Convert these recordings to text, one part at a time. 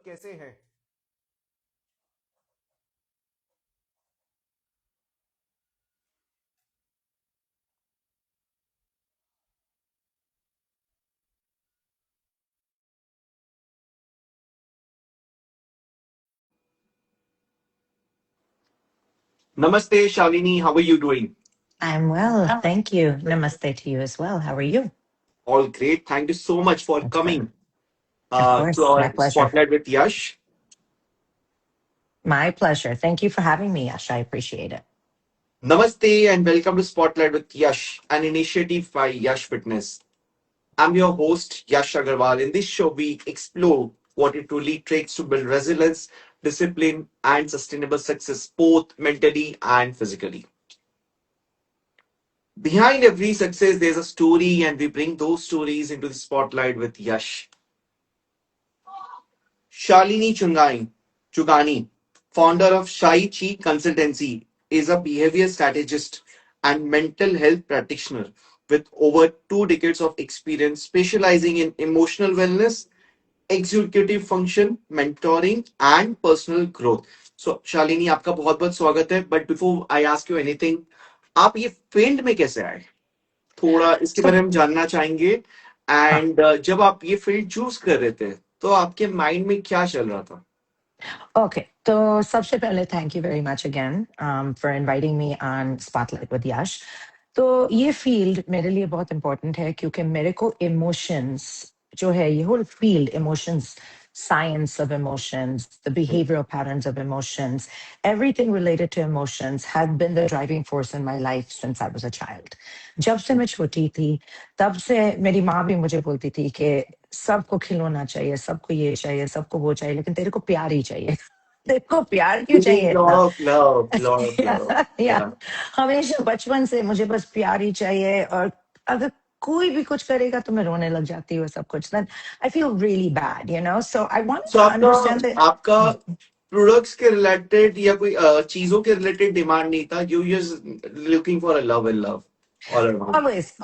कैसे हैं? Namaste, Shalini. How are you doing? I'm well, thank you. Namaste to you as well. How are you? All great. Thank you so much for That's good. coming Of to course, my our pleasure. Spotlight with Yash. My pleasure. Thank you for having me, Yash. I appreciate it. Namaste and welcome to Spotlight with Yash, an initiative by Yash Fitness. I'm your host, Yash Agarwal. In this show, we explore what it truly takes to build resilience, discipline, and sustainable success, both mentally and physically. Behind every success, there's a story, and we bring those stories into the spotlight with Yash. Shalini Chugani, founder of Shai Chi Consultancy, is a behavior strategist and mental health practitioner with over 2 decades of experience specializing in emotional wellness, executive function, mentoring, and personal growth. So, Shalini आपका बहुत बहुत स्वागत है but before I ask you anything आप ये field में कैसे आए थोड़ा इसके बारे So, में हम जानना चाहेंगे huh. एंड जब आप ये फील्ड चूज कर रहे थे तो आपके माइंड में क्या चल रहा था. Okay. So, सबसे पहले, thank you very much again for inviting me on Spotlight with Yash. तो ये फील्ड मेरे लिए बहुत इम्पोर्टेंट है क्योंकि मेरे को इमोशंस जो है ये whole field emotions science of emotions, the behavioral patterns of emotions, everything related to emotions had been the driving force in my life since I was a child. जब से मैं छोटी थी तब से मेरी माँ भी मुझे बोलती थी कि सबको खिलौना चाहिए, सबको ये चाहिए, सबको वो चाहिए, लेकिन तेरे को प्यार ही चाहिए. तेरे को प्यार क्यों You need चाहिए lot इतना? of love, lot of love. या Yeah. हमेशा बचपन से मुझे बस प्यार ही चाहिए और अगर कोई भी कुछ करेगा तो मैं रोने लग जाती हूँ सब कुछ. Then I feel really bad, you know. So I wanted So to आपका understand that. आपका प्रोडक्ट्स के रिलेटेड या कोई चीजों के रिलेटेड डिमांड नहीं था. You just looking for a love and love all around.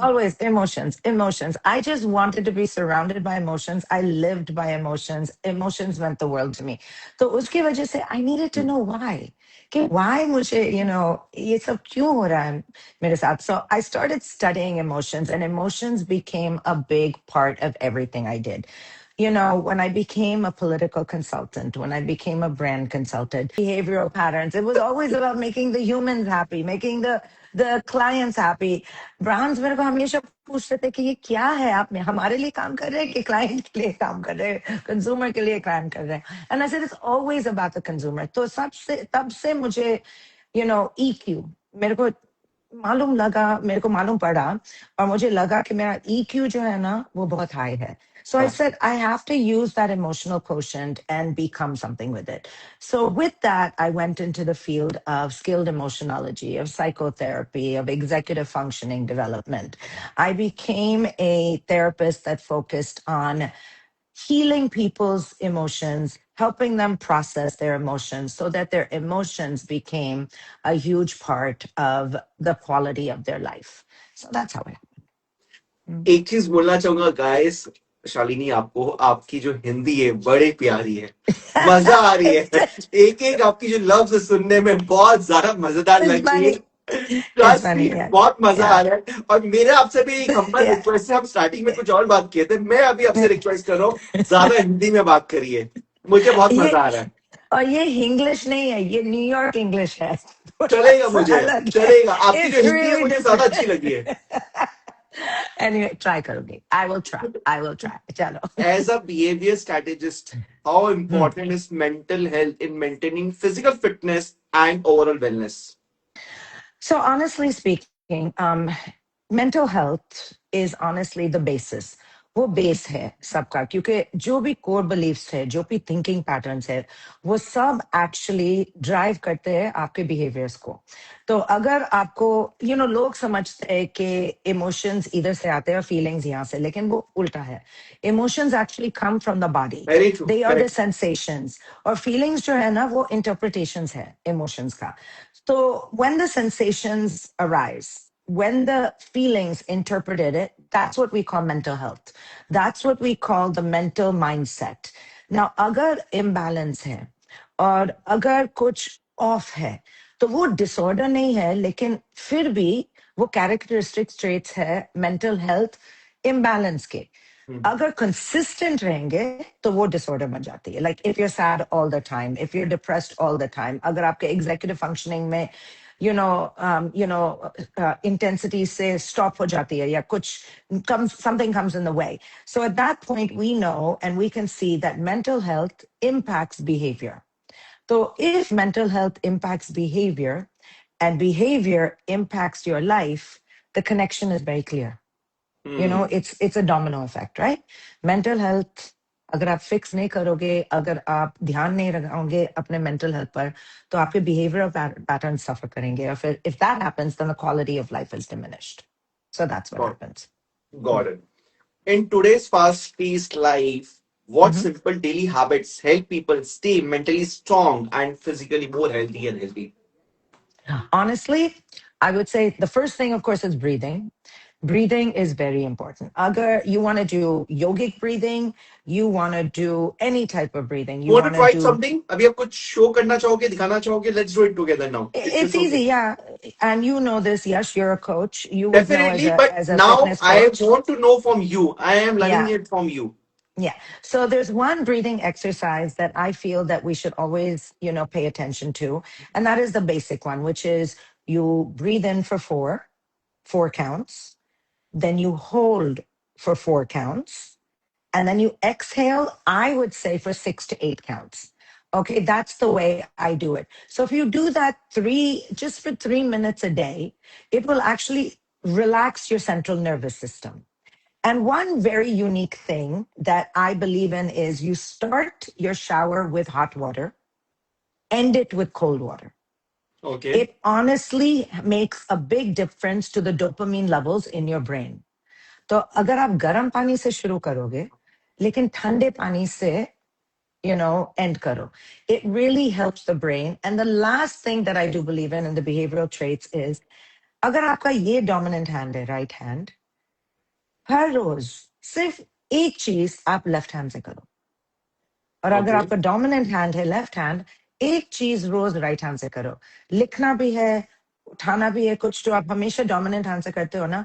Always emotions, emotions. I just wanted to be surrounded by emotions. I lived by emotions. Emotions meant the world to me. तो उसकी वजह से I needed to know why. कि why मुझे, you know, ये सब क्यों हो रहा है मेरे साथ? So I started studying emotions, and emotions became a big part of everything I did. You know, when I became a political consultant, when I became a brand consultant, behavioral patterns, it was always about making the humans happy, making the clients happy. Brands मेरे को हमेशा पूछते थे कि ये क्या है, आप हमारे लिए काम कर रहे हैं कि क्लाइंट के लिए काम कर रहे हैं, कंज्यूमर के लिए काम कर रहे हैं. And I said it's always about the consumer. तो सबसे तब से मुझे, you know, EQ मेरे को मालूम लगा, मेरे को मालूम पड़ा और मुझे लगा कि मेरा EQ जो है ना वो बहुत हाई है. So I said, I have to use that emotional quotient and become something with it. So with that, I went into the field of skilled emotionology, of psychotherapy, of executive functioning development. I became a therapist that focused on healing people's emotions, helping them process their emotions so that their emotions became a huge part of the quality of their life. So that's how it happened. एक चीज बोलना चाहूंगा guys, Shalini आपको आपकी जो हिंदी है बड़ी प्यारी है, मजा आ रही है. एक एक आपकी जो लफ्ज सुनने में बहुत ज्यादा मजेदार It's लग रही है. funny. It's trust me funny. Yeah. बहुत मजा आ Yeah. रहा है. और मेरे आपसे भी एक हम्बल Yeah. रिक्वेस्ट है. हम स्टार्टिंग में कुछ और बात किए थे, मैं अभी आपसे रिक्वेस्ट कर रहा हूँ ज्यादा हिंदी में बात करिए, मुझे बहुत ये मजा आ रहा है. और ये इंग्लिश नहीं है, ये न्यूयॉर्क इंग्लिश है. थोड़ा चलेगा, सा मुझे अलग है. चलेगा. आपकी जो It's हिंदी है really मुझे ज्यादा अच्छी different. लगी है. Anyway, try करूंगी. I will try. I will try. चलो. As a behavior strategist, how Hmm. important is mental health in maintaining physical fitness and overall wellness? So honestly speaking, mental health is honestly the basis. वो base है सबका, क्योंकि जो भी core beliefs है, जो भी थिंकिंग पैटर्न्स है, वो सब एक्चुअली ड्राइव करते हैं आपके बिहेवियर्स को. तो अगर आपको, यू नो, लोग समझते हैं कि इमोशंस इधर से आते हैं और फीलिंग्स यहाँ से, लेकिन वो उल्टा है. Emotions actually come from the body. Very true. They are the Correct. Sensations. और फीलिंग्स जो है ना वो इंटरप्रिटेशंस है इमोशंस का. So when the sensations arise, when the feelings interpreted it, that's what we call mental health. That's what we call the mental mindset. Now अगर imbalance है और अगर कुछ off है तो वो disorder नहीं है, लेकिन फिर भी वो characteristic traits है mental health imbalance के. अगर consistent रहेंगे तो वो disorder बन जाती है. Like if you're sad all the time, if you're depressed all the time, अगर आपके executive functioning में intensity से stop हो जाती है या कुछ something comes in the way. So at that point we know and we can see that mental health impacts behavior. So if mental health impacts behavior and behavior impacts your life, the connection is very clear. It's a domino effect, right? Mental health, अगर आप fix नहीं करोगे, अगर आप ध्यान नहीं लगाओगे अपने मेंटल हेल्थ पर, तो आपके बिहेवियरल पैटर्न सफर करेंगे, और फिर if that happens then the quality of life is diminished. So that's what Got, happens. got it. In today's fast-paced life, what Mhm. simple daily habits help people stay mentally strong and physically more healthy and healthy? Honestly, I would say the first thing, of course, is breathing. Breathing is very important. Agar you want to do yogic breathing, you want to do any type of breathing, You you want to want to try do. something? अभी आप कुछ show करना चाहोगे, दिखाना चाहोगे? Let's do it together now. Is It's this easy, okay? yeah. And you know this, yes, you're a coach. You would know as Definitely, a but as a now fitness I coach. want to know from you. I am learning Yeah. it from you. Yeah. So there's one breathing exercise that I feel that we should always, pay attention to. And that is the basic one, which is you breathe in for four counts, then you hold for four counts, and then you exhale, I would say for 6 to 8 counts. Okay, that's the way I do it. So if you do that just for 3 minutes a day, it will actually relax your central nervous system. And one very unique thing that I believe in is you start your shower with hot water, end it with cold water. Okay. It honestly makes a big difference to the dopamine levels in your brain. तो अगर आप गर्म पानी से शुरू करोगे, लेकिन ठंडे पानी से, end karo. It really helps the brain. And the last thing that I do believe in the behavioral traits is, अगर आपका ये dominant hand है, right hand, हर रोज सिर्फ एक चीज आप लेफ्ट हैंड से करो, और अगर Okay. आपका डोमिनेंट हैंड है लेफ्ट हैंड, एक चीज रोज राइट हैंड से करो. लिखना भी है, उठाना भी है, कुछ जो आप हमेशा डोमिनेंट हैंड से करते हो ना,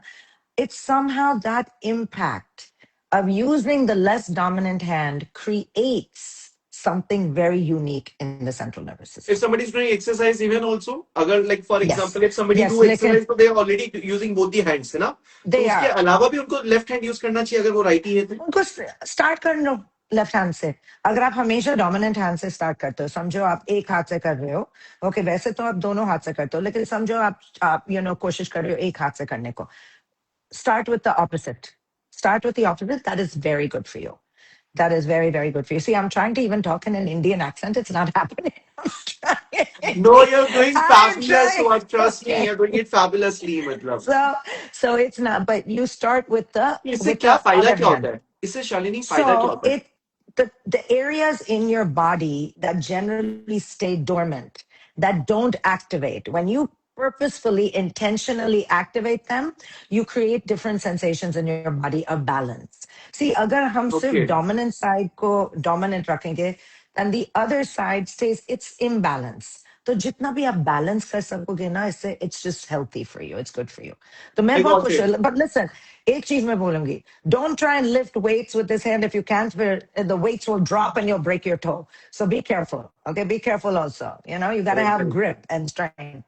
it's somehow that impact of using the less dominant hand creates something very unique in the central nervous If system. somebody is doing exercise, even also, अगर like for Yes, example, if somebody yes, do लेकिन exercise, so they are already using both the hands, है ना? तो they उसके are. अलावा भी उनको left hand use करना चाहिए अगर वो right ही है तो. उनको स्टार्ट कर लो लेफ्ट हैंड से. अगर आप हमेशा डोमिनेंट हैंड से स्टार्ट करते हो, समझो आप एक हाथ से कर रहे हो, ओके, वैसे तो आप दोनों हाथ से करते हो, लेकिन समझो आप कोशिश कर रहे हो एक हाथ से करने को. Start with the opposite. Start with the opposite. That is very good for you. That is very, very good for you. See, I'm trying to even talk in an Indian accent. It's not happening. I'm trying. No, you're doing I'm fabulous. trying. What? Trust me, Okay. you're doing it fabulously, मतलब. So it's not, but you start with the इससे with क्या the फायदा other क्या होता hand. है? इससे शालिनी फायदा क्या So होता है? the areas in your body that generally stay dormant, that don't activate, when you purposefully, intentionally activate them, you create different sensations in your body of balance. See, agar hum sirf Okay. dominant side ko dominant rakhenge, then the other side stays, it's imbalance. तो जितना भी आप balance कर सकोगे ना इससे, it's just healthy for you, it's good for you. तो मैं I बहुत got खुश it. हूँ. But listen, एक चीज मैं बोलूंगी, don't try and lift weights with this hand if you can't, the weights will drop and you'll break your toe. So be careful, okay? Be careful also. You got to Right, have right. grip and strength.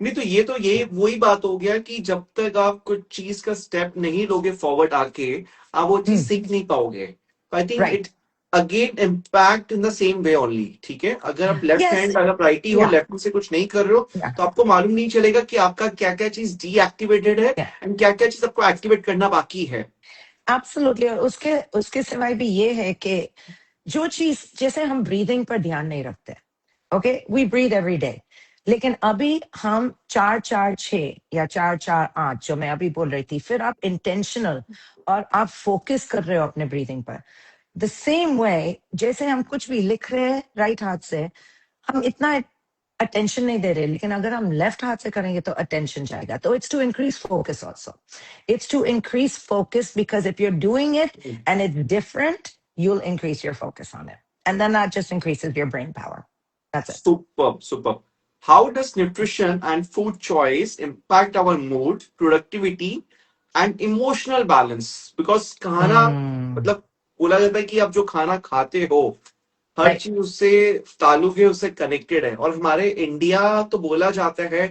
नहीं तो ये वही बात हो गया कि जब तक आप कुछ चीज का स्टेप नहीं लोगे फॉरवर्ड आके, आप वो चीज सीख नहीं पाओगे. I think it Right. Again impact in the same way only. ठीक है, अगर आप लेफ्ट Yes. हैंड अगर राइटी हो, Yeah. लेफ्ट से कुछ नहीं कर रहे हो, Yeah. तो आपको मालूम नहीं चलेगा कि आपका क्या क्या चीज डीएक्टिवेटेड है Yeah. एंड क्या क्या चीज आपको एक्टिवेट करना बाकी है. Absolutely. और उसके सिवाय भी ये है कि जो चीज, जैसे हम ब्रीदिंग पर ध्यान नहीं रखते, okay, we breathe every day, लेकिन अभी हम 4-4-6 या 4-4-8 जो मैं अभी बोल रही थी, फिर आप इंटेंशनल और आप फोकस कर रहे हो अपने ब्रीदिंग पर. द सेम वे जैसे हम कुछ भी लिख रहे हैं राइट हाथ से, हम इतना अटेंशन नहीं दे रहे, लेकिन अगर हम लेफ्ट हाथ से करेंगे तो अटेंशन जाएगा. तो it's to increase focus also. It's to increase focus, because if you're doing it and it's different, you'll increase your focus on it. And then that just increases your brain power. That's it. Superb, superb. How does nutrition and food choice impact our mood, productivity, and emotional balance? Because खाना Mm, मतलब बोला जाता है कि आप जो खाना खाते हो हर right. चीज उससे ताल्लुक है, उससे कनेक्टेड है। और हमारे इंडिया तो बोला जाता है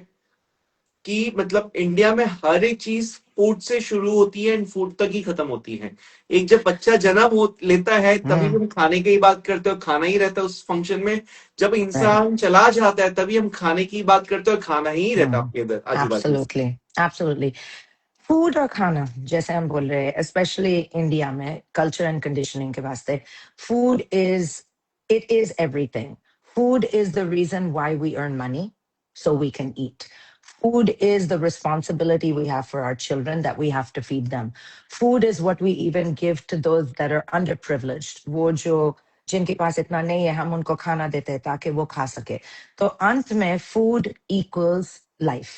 कि मतलब इंडिया में हर एक चीज फूड से शुरू होती है एंड फूड तक ही खत्म होती है। एक जब बच्चा जन्म हो लेता है तभी Mm, हम खाने की ही बात करते हो, खाना ही रहता है उस फंक्शन में। जब right. इंसान चला जाता है तभी हम खाने की बात करते हो, खाना ही रहता है Mm, आपके इधर आजू बाजू। absolutely. Absolutely. फूड और खाना जैसे हम बोल रहे हैं स्पेशली इंडिया में कल्चर एंड कंडीशनिंग के वास्ते food is it is everything food is the reason why we earn money so we can eat food is the responsibility we have for our children that we have to feed them food is what we even give to those that are underprivileged वो जो जिनके पास इतना नहीं है हम उनको खाना देते हैं ताकि वो खा सके तो अंत में food equals life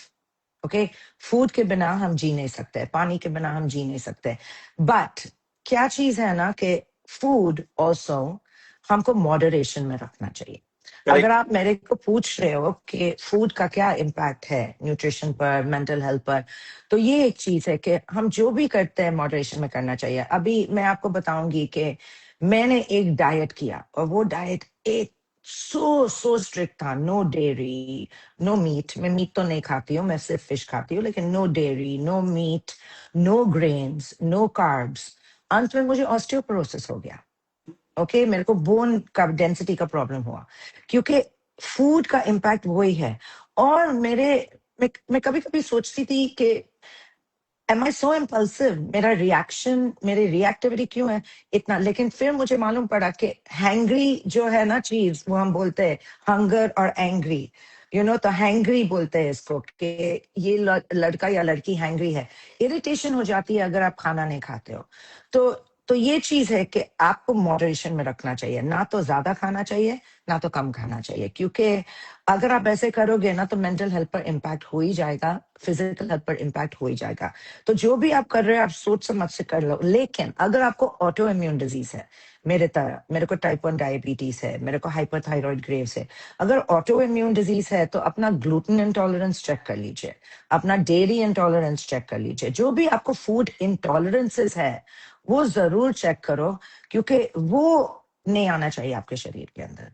okay food के बिना हम जी नहीं सकते पानी के बिना हम जी नहीं सकते बट क्या चीज है ना कि फूड ऑल्सो हमको मॉडरेशन में रखना चाहिए अगर करेक्ट। आप मेरे को पूछ रहे हो कि फूड का क्या इम्पैक्ट है न्यूट्रिशन पर मेंटल हेल्थ पर तो ये एक चीज है कि हम जो भी करते हैं मॉडरेशन में करना चाहिए अभी मैं आपको बताऊंगी कि मैंने एक डाइट किया और वो डाइट एक सो स्ट्रिक्ट था नो डेयरी नो मीट मैं मीट तो नहीं खाती हूँ मैं सिर्फ फिश खाती हूँ लेकिन no dairy no meat no grains no carbs अंत में मुझे ऑस्टियोपोरोसिस हो गया ओके मेरे को बोन का डेंसिटी का प्रॉब्लम हुआ क्योंकि फूड का इम्पैक्ट वही है और मैं कभी कभी सोचती थी कि एम आई सो इम्पल्सिव मेरा रिएक्शन मेरी रिएक्टिविटी क्यों है इतना लेकिन फिर मुझे मालूम पड़ा कि हैंग्री जो है ना चीज वो हम बोलते हैं हंगर और एंग्री यू नो तो हैंग्री बोलते हैं इसको कि ये लड़का या लड़की हैंग्री है इरिटेशन हो जाती है अगर आप खाना नहीं खाते हो तो तो ये चीज है कि आपको मॉडरेशन में रखना चाहिए ना तो ज्यादा खाना चाहिए ना तो कम खाना चाहिए क्योंकि अगर आप ऐसे करोगे ना तो मेंटल हेल्थ पर इम्पैक्ट हो ही जाएगा फिजिकल हेल्थ पर इम्पैक्ट हो ही जाएगा तो जो भी आप कर रहे हो आप सोच समझ से कर लो लेकिन अगर आपको ऑटो इम्यून डिजीज है मेरे तरह मेरे को टाइप 1 डायबिटीज है मेरे को हाइपरथायरॉइड ग्रेव्स है अगर ऑटो इम्यून डिजीज है तो अपना ग्लूटेन इंटॉलरेंस चेक कर लीजिए अपना डेयरी इंटॉलरेंस चेक कर लीजिए जो भी आपको फूड इंटॉलरेंसेस है वो जरूर चेक करो क्योंकि वो नहीं आना चाहिए आपके शरीर के अंदर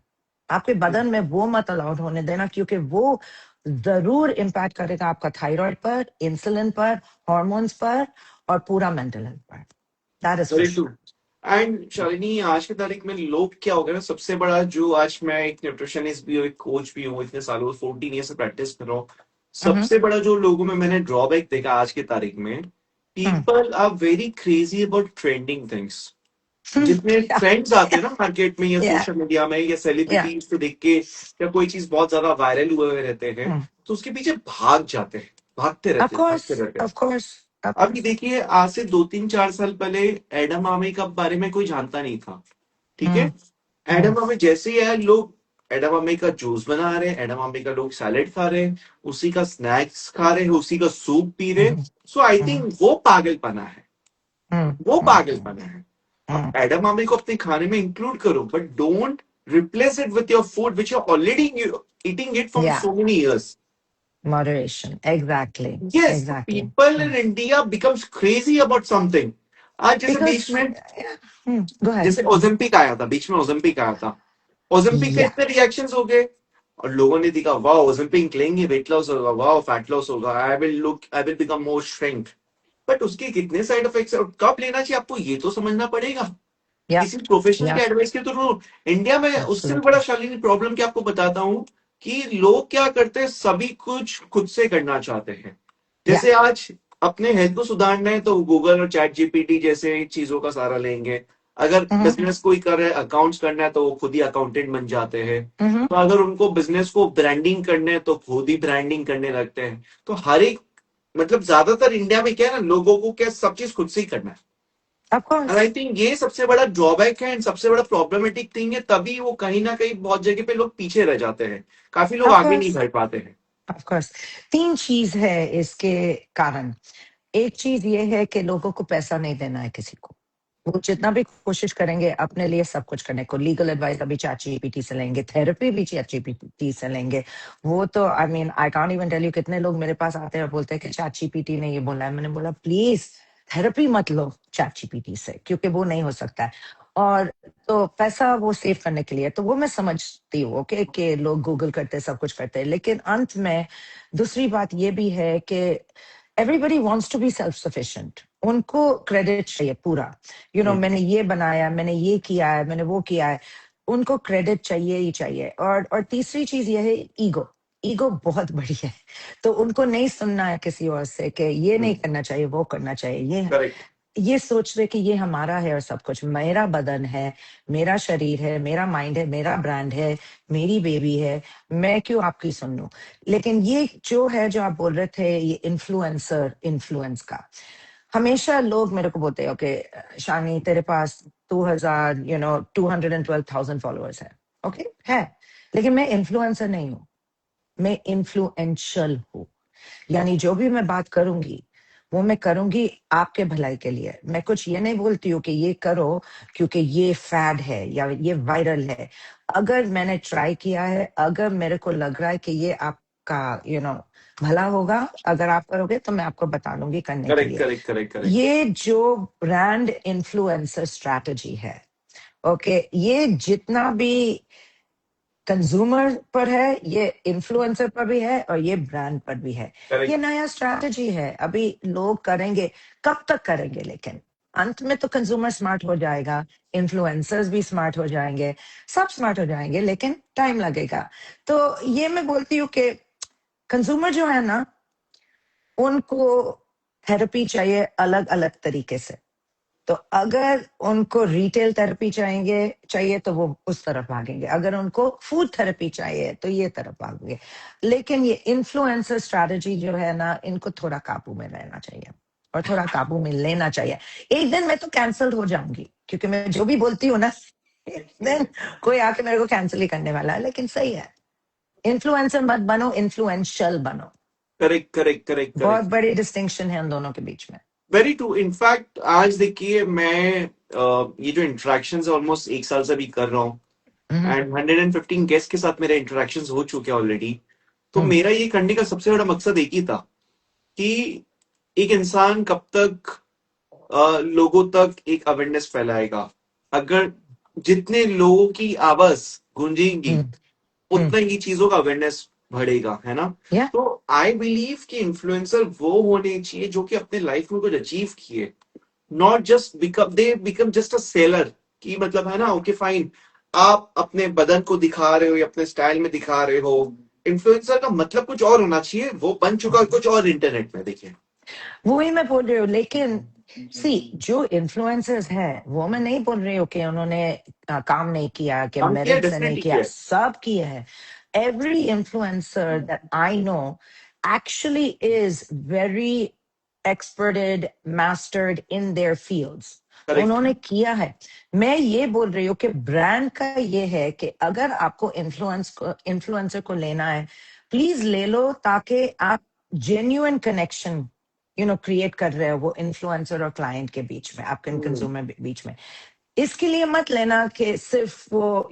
आपके बदन में वो मत अलाउड होने देना क्योंकि वो जरूर इम्पैक्ट करेगा आपका थायराइड पर इंसुलिन पर हार्मोन्स पर और पूरा मेंटल हेल्थ पर that is for very true. Sure and Shalini आज की तारीख में लोग क्या हो गए ना, सबसे बड़ा जो आज मैं एक न्यूट्रिशनिस्ट भी हूँ, एक कोच भी हूँ, इतने सालों 14 ईयर से प्रैक्टिस कर रहा हूँ। सबसे बड़ा जो लोगों में मैंने ड्रॉबैक देखा आज की तारीख में, people are very crazy about trending things. जितने ट्रेंड्स आते हैं ना मार्केट में या या सोशल मीडिया में या या सेलिब्रिटीज को देख के या कोई चीज बहुत ज्यादा वायरल हुए हुए रहते हैं तो उसके पीछे भाग जाते हैं, भागते ऑफ रहते हैं, कोर्स भागते रहते हैं। ऑफ कोर्स ऑफ अभी कोर्स देखिए आज से 2 3 4 साल पहले एडम आमे का बारे में कोई जानता नहीं था। ठीक है। हम्म हम्म एडम आमे जैसे ही आया लोग एडम आमे का जूस बना रहे हैं, एडम आमे का लोग सैलेड खा रहे हैं, उसी का स्नैक्स खा रहे हैं, उसी का सूप पी रहे हैं। हम्म सो आई हम्म थिंक वो पागलपना है, वो हम्म पागलपना है। आप हम्म एडम आमे को अपने खाने में इंक्लूड करो but don't replace it with your food which you already eating it from या so many years. Moderation exactly Yes, exactly people in India becomes crazy about something. आज जैसे बिकॉज बीच में गो अहेड जैसे Olympic आया था, बीच में Olympic आया था, ओलंपिक के या इतने रिएक्शंस हो गए और लोगों ने देखा वाह ओलंपिक लेंगे वेट लॉस होगा, वाह फैट लॉस होगा, I will become more strength. But उसके कितने साइड इफेक्ट्स और कब लेना चाहिए आपको ये तो समझना पड़ेगा, या किसी प्रोफेशनल के या एडवाइस के थ्रू। इंडिया में उससे भी बड़ा एब्सोल्युटली शालीन प्रॉब्लम क्या आपको बताता हूँ कि लोग क्या करते हैं, सभी कुछ खुद से करना चाहते हैं। या जैसे आज अपने हेल्थ को सुधारना है तो गूगल और चैट जीपीटी जैसे चीजों का सहारा लेंगे। अगर बिजनेस कोई कर रहा है, अकाउंट्स करना है तो वो खुद ही अकाउंटेंट बन जाते हैं। तो अगर उनको बिजनेस को ब्रांडिंग करने है तो खुद ही ब्रांडिंग करने लगते हैं। तो हर एक मतलब ज्यादातर इंडिया में क्या है ना, लोगों को क्या सब चीज खुद से ही करना है। Of and course I think ये सबसे बड़ा ड्रॉबैक है एंड सबसे बड़ा प्रॉब्लमेटिक थिंग है, तभी वो कहीं ना कहीं बहुत जगह पे लोग पीछे रह जाते हैं, काफी लोग ऑफ आगे नहीं कोर्स बढ़ पाते हैं। ऑफ कोर्स तीन चीज है इसके कारण एक चीज ये है कि लोगों को पैसा नहीं देना है किसी को वो जितना भी कोशिश करेंगे अपने लिए सब कुछ करने को, लीगल एडवाइस अभी चैट जीपीटी से लेंगे, थेरेपी भी चैट जीपीटी से लेंगे। वो तो I mean I can't even tell you कितने लोग मेरे पास आते हैं और बोलते हैं कि चैट जीपीटी ने ये बोला है। मैंने बोला प्लीज थेरेपी मत लो चैट जीपीटी से, क्योंकि वो नहीं हो सकता है। और तो पैसा वो सेव करने के लिए, तो वो मैं समझती हूँ ओके कि लोग गूगल करते हैं, सब कुछ करते हैं, लेकिन अंत में दूसरी बात ये भी है कि everybody wants to be self sufficient. उनको क्रेडिट चाहिए पूरा, मैंने ये बनाया, मैंने ये किया है, मैंने वो किया है। उनको क्रेडिट चाहिए ही चाहिए। और तीसरी चीज ये है ईगो। ईगो बहुत बड़ी है, तो उनको नहीं सुनना है किसी और से कि ये नहीं करना चाहिए, वो करना चाहिए। करेक्ट ये सोच रहे कि ये हमारा है और सब कुछ मेरा बदन है, मेरा शरीर है, मेरा माइंड है, मेरा ब्रांड है, मेरी बेबी है, मैं क्यों आपकी सुन लूं। लेकिन ये जो है, जो आप बोल रहे थे, ये इन्फ्लुएंसर इन्फ्लुएंस का, हमेशा लोग मेरे को बोलते हैं ओके शानी तेरे पास 212,000 फॉलोअर्स है। ओके है, लेकिन मैं इन्फ्लुएंसर नहीं हूं, मैं इन्फ्लुएंशियल हूं। यानी जो भी मैं बात करूंगी वो मैं करूंगी आपके भलाई के लिए। मैं कुछ ये नहीं बोलती हूँ कि ये करो क्योंकि ये फैड है या ये वायरल है। अगर मैंने ट्राई किया है, अगर मेरे को लग रहा है कि ये आपका भला होगा, अगर आप करोगे तो मैं आपको बता दूंगी करने के करेक्ट लिए। करेक्ट करेक्ट करेक्ट ये जो ब्रांड इन्फ्लुएंसर स्ट्रैटेजी है, ओके, ये जितना भी कंज्यूमर पर है, ये इन्फ्लुएंसर पर भी है और ये ब्रांड पर भी है। ये करेक्ट नया स्ट्रैटेजी है, अभी लोग करेंगे। कब तक करेंगे? लेकिन अंत में तो कंज्यूमर स्मार्ट हो जाएगा, इन्फ्लुएंसर्स भी स्मार्ट हो जाएंगे, सब स्मार्ट हो जाएंगे, लेकिन टाइम लगेगा। तो ये मैं बोलती हूँ कि कंज्यूमर जो है ना, उनको थेरेपी चाहिए अलग अलग तरीके से। तो अगर उनको रिटेल थेरेपी चाहिए चाहिए तो वो उस तरफ भागेंगे, अगर उनको फूड थेरेपी चाहिए तो ये तरफ भागेंगे। लेकिन ये इन्फ्लुएंसर स्ट्रैटेजी जो है ना, इनको थोड़ा काबू में रहना चाहिए और थोड़ा काबू में लेना चाहिए। एक दिन मैं तो कैंसल हो जाऊंगी, क्योंकि मैं जो भी बोलती हूँ ना, एक दिन कोई आके मेरे को कैंसिल ही करने वाला है। लेकिन सही है, इन्फ्लुएंसर मत बनो, इन्फ्लुएंशियल बनो। करेक्ट करेक्ट करेक्ट बहुत करेक्ट बड़ी डिस्टिंक्शन है उन दोनों के बीच में। Very true. इनफैक्ट आज देखिए मैं ये जो इंटरेक्शन ऑलमोस्ट एक साल से भी कर रहा हूँ, हम्म, एंड 115 गेस्ट के साथ मेरे इंटरेक्शन हो चुके हैं ऑलरेडी। तो हम्म, मेरा ये करने का सबसे बड़ा मकसद एक ही था कि एक इंसान कब तक लोगों तक एक अवेयरनेस फैलाएगा। अगर जितने लोगों की आवाज गूंजेगी हम्म, हम्म, उतना ही चीजों का अवेयरनेस बढ़ेगा, है ना। या तो आई बिलीव कि इन्फ्लुएंसर वो होने चाहिए जो कि अपने लाइफ में कुछ अचीव किए, not just become they become just a seller. कि मतलब है ना, ओके फाइन, आप अपने बदन को दिखा रहे हो या अपने स्टाइल में दिखा रहे हो। इन्फ्लुएंसर का मतलब कुछ और होना चाहिए, वो बन चुका है कुछ और इंटरनेट में, देखिए। वो ही मैं बोल रही हूँ। लेकिन सी, जो इन्फ्लुएंसर्स हैं, वो मैं नहीं बोल रही हूँ कि उन्होंने काम नहीं किया, कि हम किया, मेरिट से नहीं डेफिनेटली किया, किया। सब किए हैं। Every influencer that I know actually is very experted, mastered in their fields. Correct उन्होंने किया है। मैं ये बोल रही हूँ कि ब्रांड का ये है कि अगर आपको इन्फ्लुएंसर को लेना है, प्लीज ले लो, ताकि आप जेन्युइन कनेक्शन क्रिएट कर रहे हो वो इन्फ्लुएंसर और क्लाइंट के बीच में, आपके कंज्यूमर बीच में। इसके लिए मत लेना कि सिर्फ वो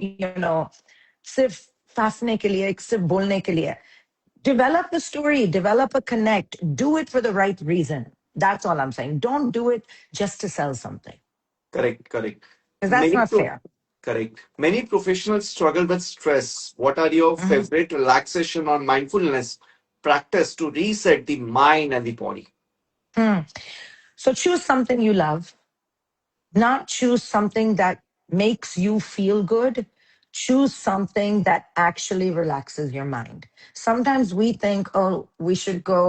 सिर्फ फांसने के लिए, सिर्फ बोलने के लिए। Develop a story, develop a connect, do it for the right reason. That's all I'm saying. Don't do it just to sell something, correct correct because that's many not fair. Correct. Many professionals struggle with stress. What are your Mhm. favorite relaxation or mindfulness practice to reset the mind and the body? Mm. So choose something you love, not choose something that makes you feel good. Choose something that actually relaxes your mind. Sometimes we think, oh, we should go,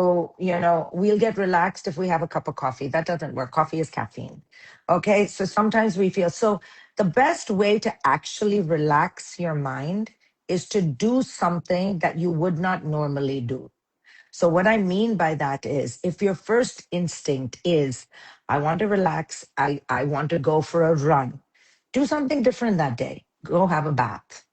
we'll get relaxed if we have a cup of coffee. That doesn't work. Coffee is caffeine. Okay. So sometimes we feel so. The best way to actually relax your mind is to do something that you would not normally do. So, what I mean by that is, if your first instinct is, I want to relax, I want to go for a run, do something different that day. Go have a bath.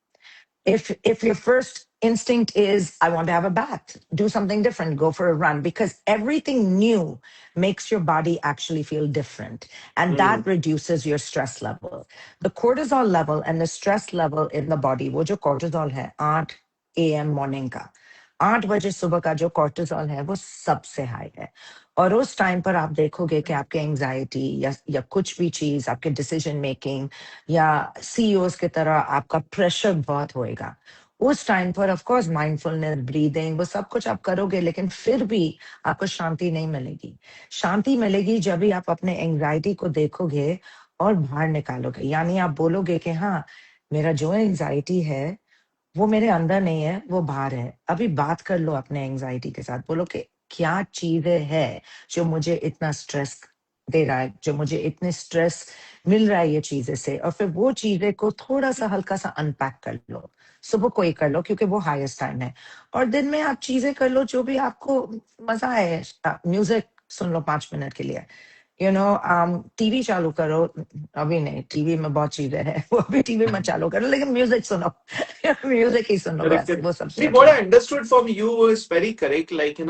If your first instinct is I want to have a bath, do something different, go for a run, because everything new makes your body actually feel different. And Hmm. that reduces your stress level. The cortisol level and the stress level in the body, wo jo cortisol hai, 8 a.m. morning ka, 8 बजे सुबह का जो cortisol है वो सबसे high है। और उस टाइम पर आप देखोगे कि आपके एंजाइटी या कुछ भी चीज, आपके डिसीजन मेकिंग या सीईओज की तरह आपका प्रेशर बहुत होएगा। उस टाइम पर ऑफ कोर्स माइंडफुलनेस, ब्रीदिंग, वो सब कुछ आप करोगे, लेकिन फिर भी आपको शांति नहीं मिलेगी। शांति मिलेगी जब भी आप अपने एंजाइटी को देखोगे और बाहर निकालोगे। यानी आप बोलोगे कि हाँ, मेरा जो एंजाइटी है वो मेरे अंदर नहीं है, वो बाहर है। अभी बात कर लो अपने एंजाइटी के साथ, बोलो कि क्या चीजें है जो मुझे इतना स्ट्रेस दे रहा है, जो मुझे इतने स्ट्रेस मिल रहा है ये चीजें से। और फिर वो चीजें को थोड़ा सा हल्का सा अनपैक कर लो। सुबह को ही कर लो क्योंकि वो हाईएस्ट टाइम है। और दिन में आप चीजें कर लो जो भी आपको मजा आए। म्यूजिक सुन लो 5 मिनट के लिए, टीवी चालू करो। अभी नहीं, टीवी में बहुत चीजें हैं, वो भी टीवी में चालू करो, लेकिन म्यूजिक सुनो। म्यूजिक ही सुनो, करेक्ट बस करेक्ट। वो सबसे नहीं, अच्छा व्हाट आई है। Understood from you is very correct, like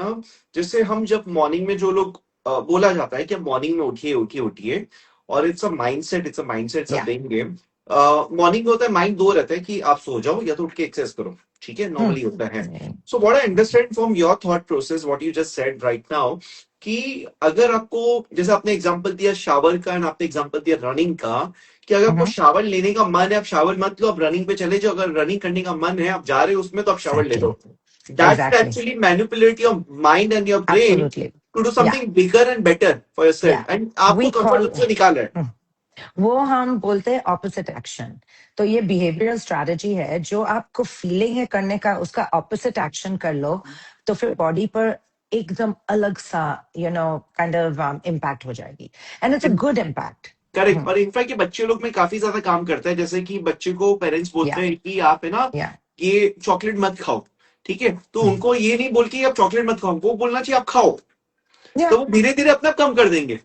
जैसे हम जब मॉर्निंग में जो लोग बोला जाता है कि मॉर्निंग में उठिए उठिए उठिए, और इट्स अ माइंडसेट, सब या देंगे। मॉर्निंग में होता है, माइंड दो रहता है कि आप सो जाओ या तो उठ के एक्सरसाइज करो, ठीक है, नॉर्मली होता है। So what I understand from your thought process, what you just said right now, कि अगर आपको, जैसे आपने एग्जांपल दिया शावर का एंड आपने एग्जांपल दिया रनिंग का, कि अगर आपको शावर लेने का मन है, आप शावर मत लो, आप रनिंग पे चले जाओ। अगर रनिंग करने का मन है, आप जा रहे हो उसमें, तो आप शावर ले एग्जैक्टली, लो। That will exactly, actually manipulate your mind and your brain absolutely. To do या something bigger and better for या योरसेल्फ, एंड आपको वी कंफर्ट कॉल, जोन से निकाल रहा है। वो हम बोलते हैं ऑपोजिट एक्शन। तो ये बिहेवियरल स्ट्रैटेजी है, जो आपको फीलिंग है करने का, उसका ऑपोजिट एक्शन कर लो, तो फिर बॉडी पर एकदम अलग सा काइंड ऑफ इम्पैक्ट हो जाएगी। And it's a good impact. Correct. और इनफैक्ट ये बच्चे लोग में काफी ज्यादा काम करता है, जैसे कि बच्चे को पेरेंट्स बोलते या हैं कि आप है ना, या ये चॉकलेट मत खाओ, ठीक है, तो उनको ये नहीं बोल के आप चॉकलेट मत खाओ, वो बोलना चाहिए आप खाओ। या तो वो धीरे धीरे अपना कम कर देंगे। It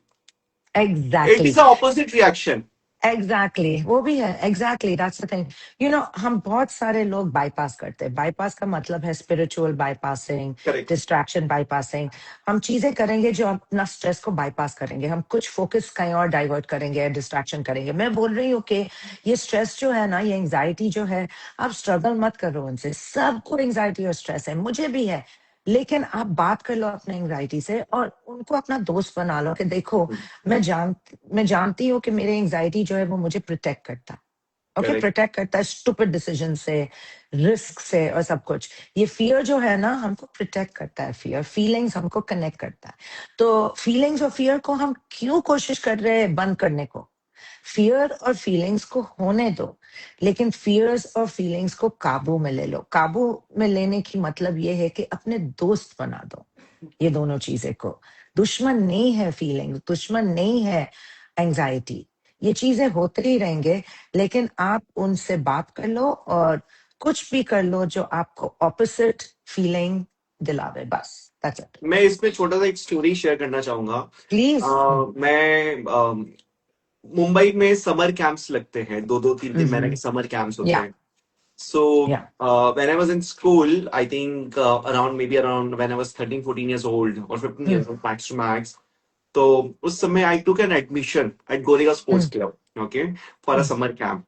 exactly, is a opposite reaction. Exactly, वो भी है। Exactly, that's the thing. हम बहुत सारे लोग बाईपास करते हैं। बाईपास का मतलब है spiritual bypassing, correct. Distraction bypassing. हम चीजें करेंगे जो अपना स्ट्रेस को बाईपास करेंगे, हम कुछ फोकस कहीं और डाइवर्ट करेंगे, डिस्ट्रैक्शन करेंगे। मैं बोल रही हूँ कि ये स्ट्रेस जो है ना, ये एंग्जाइटी जो है, आप स्ट्रगल मत करो उनसे। सबको एंग्जाइटी और स्ट्रेस है, मुझे भी है। लेकिन आप बात कर लो अपने एंग्जाइटी से और उनको अपना दोस्त बना लो कि देखो, मैं जान मैं जानती हूँ कि मेरी एंजाइटी जो है वो मुझे प्रोटेक्ट करता है। Okay, correct. प्रोटेक्ट करता है स्टूपिड डिसीजन से, रिस्क से और सब कुछ। ये फियर जो है ना, हमको प्रोटेक्ट करता है। फियर, फीलिंग्स हमको कनेक्ट करता है। तो फीलिंग्स और फियर को हम क्यों कोशिश कर रहे हैं बंद करने को? फियर और फीलिंग्स को होने दो, लेकिन फियर्स और फीलिंग्स को काबू में ले लो। काबू में लेने की मतलब ये है कि अपने दोस्त बना दो ये दोनों चीजें को। दुश्मन नहीं है फीलिंग, दुश्मन नहीं है एंजाइटी। ये चीजें होते ही रहेंगे, लेकिन आप उनसे बात कर लो और कुछ भी कर लो जो आपको ऑपोजिट फीलिंग दिलावे, बस। That's it. मैं इसमें छोटा सा एक स्टोरी शेयर करना चाहूंगा। प्लीज। मैं मुंबई में समर कैंप्स लगते हैं, दो दो तीन तीन महीने के समर कैंप्स होते या हैं। So, या when I was in school, I think maybe around when I was 13, 14 years old or 15 years old, max to max. तो उस समय I took an admission at Goregaon Sports Club, okay, for a summer camp.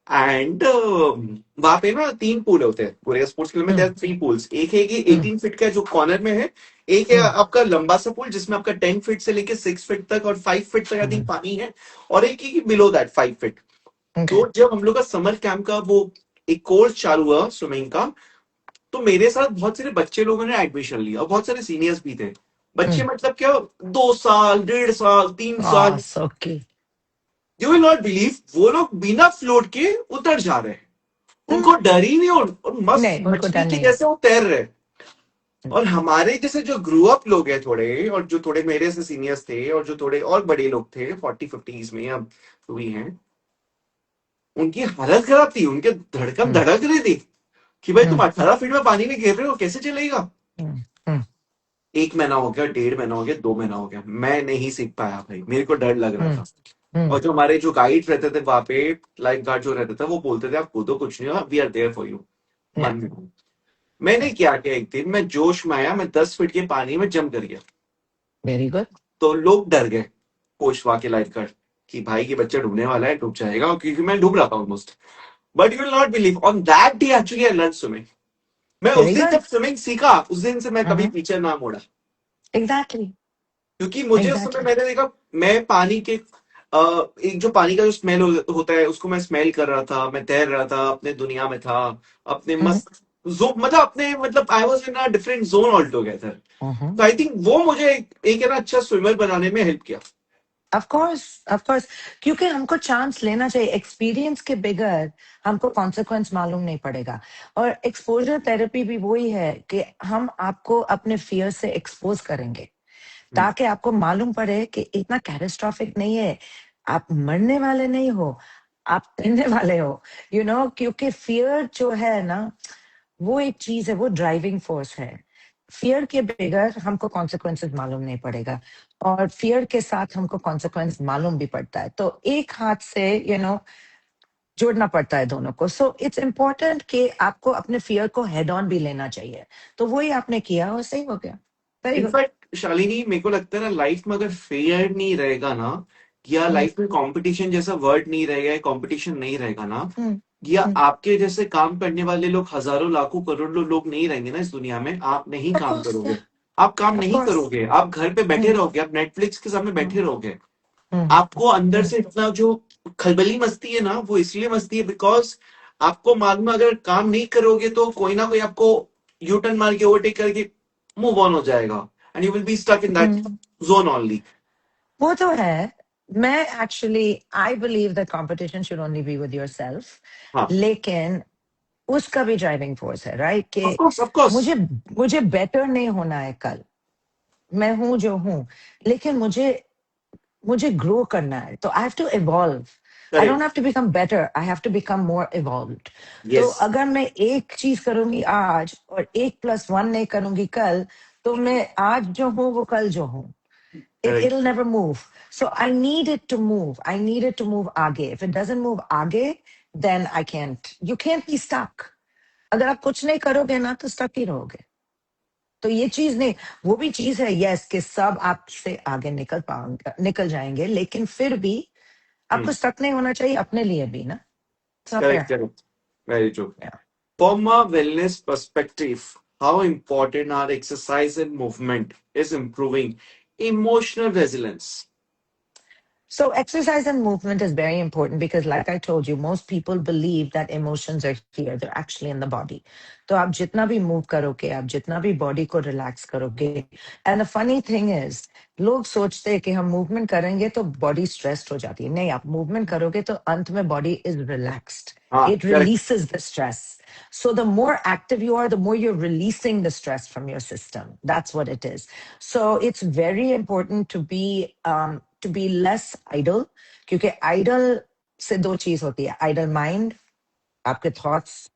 And वहां पे ना तीन pool होते हैं Goregaon sports club में। There are three pools. एक है कि 18 फीट का जो कॉर्नर में है, एक है आपका लंबा सा पूल जिसमें आपका 10 फीट से लेके 6 फीट तक और 5 फीट तक आई थिंक पानी है, और एक है कि बिलो दैट 5 फीट। ओके। तो जब हम लोग का समर कैंप का वो एक कोर्स चालू हुआ स्विमिंग का, तो मेरे साथ बहुत सारे बच्चे लोगों ने एडमिशन लिया और बहुत सारे सीनियर्स भी थे। बच्चे मतलब क्या, 2 साल, 1.5 साल, 3 साल। So cute. You will not believe, वो लोग बिना फ्लोट के उतर जा रहे हैं। उनको डर ही नहीं, और मस्त नहीं, उनको मछली डर की नहीं है। जैसे वो तैर रहे हैं। और हमारे जैसे जो ग्रो अप लोग हैं थोड़े, और जो थोड़े मेरे से सीनियर्स थे और जो थोड़े और बड़े लोग थे 40 50s में अब हुई हैं, उनकी हालत खराब थी, उनके धड़कन हम्म, धड़क रही थी कि भाई तुम हम्म, 18 फीट में पानी में गिर रहे हो, कैसे चलेगा। हम्म, हम्म, 1 महीना हो गया, 1.5 महीना हो गया, 2 महीना हो गया, मैं नहीं सीख पाया भाई, मेरे को डर लग रहा हम्म, था। हम्म, और जो हमारे जो गाइड रहते थे वहां पे, लाइफ गार्ड जो रहते थे, वो बोलते थे आप कूदो, कुछ नहीं होगा, we are there for you, या मन में। मैंने क्या किया, एक दिन मैं जोश में आया, मैं 10 फीट के पानी में जंप कर गया। Very good. तो लोग डर गए, कोचवा के लाइफ गार्ड, कि भाई ये बच्चा डूबने वाला है, डूब जाएगा, क्योंकि मैं डूब रहा था almost. But you will not believe, on that day actually I learn swimming. मैं उस वेरी दिन गुड। जब स्विमिंग सीखा, उस दिन से मैं कभी पीछे ना मुड़ा। एग्जैक्टली। क्योंकि मुझे उस समय एग्जैक्टली। मैंने देखा, मैं पानी के एक जो पानी का जो स्मेल होता है उसको मैं स्मेल कर रहा था, मैं तैर रहा था, अपने दुनिया में था, अपने मस्त जो मतलब अपने मतलब I was in a different zone all together. तो आई थिंक वो मुझे एक है ना अच्छा स्विमर बनाने में हेल्प किया। Of course. Of course. क्योंकि हमको चांस लेना चाहिए, एक्सपीरियंस के बगैर हमको कॉन्सिक्वेंस मालूम नहीं पड़ेगा। और एक्सपोजर थेरेपी भी वही है कि हम आपको अपने फियर से एक्सपोज करेंगे, हम्म, ताकि आपको मालूम पड़े कि इतना कैटास्ट्रॉफिक नहीं है, आप मरने वाले नहीं हो, आप तैरने वाले हो। क्योंकि फियर जो है ना, वो एक चीज है, वो ड्राइविंग फोर्स है। फियर के बगैर हमको कॉन्सिक्वेंसेस मालूम नहीं पड़ेगा, और फियर के साथ हमको कॉन्सिक्वेंस मालूम भी पड़ता है। तो एक हाथ से जोड़ना पड़ता है दोनों को। सो इट्स इम्पोर्टेंट कि आपको अपने फियर को हेड ऑन भी लेना चाहिए। तो वही आपने किया और सही हो गया। Very good. इनफैक्ट शालिनी, मेरे को लगता है ना, लाइफ में अगर फेयर नहीं रहेगा ना, या हम्म। लाइफ में कंपटीशन जैसा वर्ड नहीं रहेगा, कंपटीशन नहीं रहेगा ना, हम्म। या हम्म। आपके जैसे काम करने वाले लोग हजारों लाखों करोड़ों लोग नहीं रहेंगे ना इस दुनिया में, आप नहीं ऑफ काम कोर्स। करोगे। आप काम ऑफ नहीं कोर्स। करोगे, आप घर पे बैठे हम्म। रहोगे, आप नेटफ्लिक्स के सामने बैठे हम्म। रहोगे। हम्म। आपको अंदर हम्म। से इतना जो खलबली मस्ती है ना, वो इसलिए मस्ती है बिकॉज आपको मालूम है, अगर काम नहीं करोगे तो कोई ना कोई आपको यू टर्न मार के ओवरटेक करके मूव ऑन हो जाएगा, and you will be stuck in that hmm. Zone only. वो तो है। मैं actually I believe that competition should only be with yourself. हाँ, लेकिन उसका भी ड्राइविंग फोर्स है, राइट? ऑफ कि कोर्स ऑफ कोर्स। मुझे मुझे बेटर नहीं होना है कल। मैं हूं जो हूं, लेकिन मुझे मुझे ग्रो करना है, तो I have to evolve. I don't correct. Have to become better, I have to become more evolved. तो यस। अगर मैं एक चीज करूंगी आज और 1+1 नहीं करूंगी कल, तो मैं आज जो हूं वो कल जो हूं, correct. it'll never move. So I need it to move. I need it to move आगे. If it doesn't move आगे, then I can't. You can't be stuck. अगर आप कुछ नहीं करोगे ना, तो stuck ही रहोगे। तो ये चीज नहीं, वो भी चीज है, यस, कि सब आपसे आगे निकल पाएंगे, निकल जाएंगे, लेकिन फिर भी आपको स्टक नहीं होना चाहिए अपने लिए भी ना। It's not correct fair. Correct. Very true. From a wellness perspective, how important are exercise and movement is improving emotional resilience? So exercise and movement is very important because, like I told you, most people believe that emotions are here. They're actually in the body. तो आप जितना भी move करोगे, आप जितना भी body को relax करोगे, and the funny thing is, लोग सोचते हैं कि हम मूवमेंट करेंगे तो बॉडी स्ट्रेस्ड हो जाती है। नहीं, आप मूवमेंट करोगे तो अंत में बॉडी इज रिलैक्स्ड। हाँ, It correct. releases the stress. So the more active you are, the more you're releasing the stress from your system. That's what it is. So it's very important to be less idle, क्योंकि idle से दो चीज होती है, idle mind, आपके thoughts,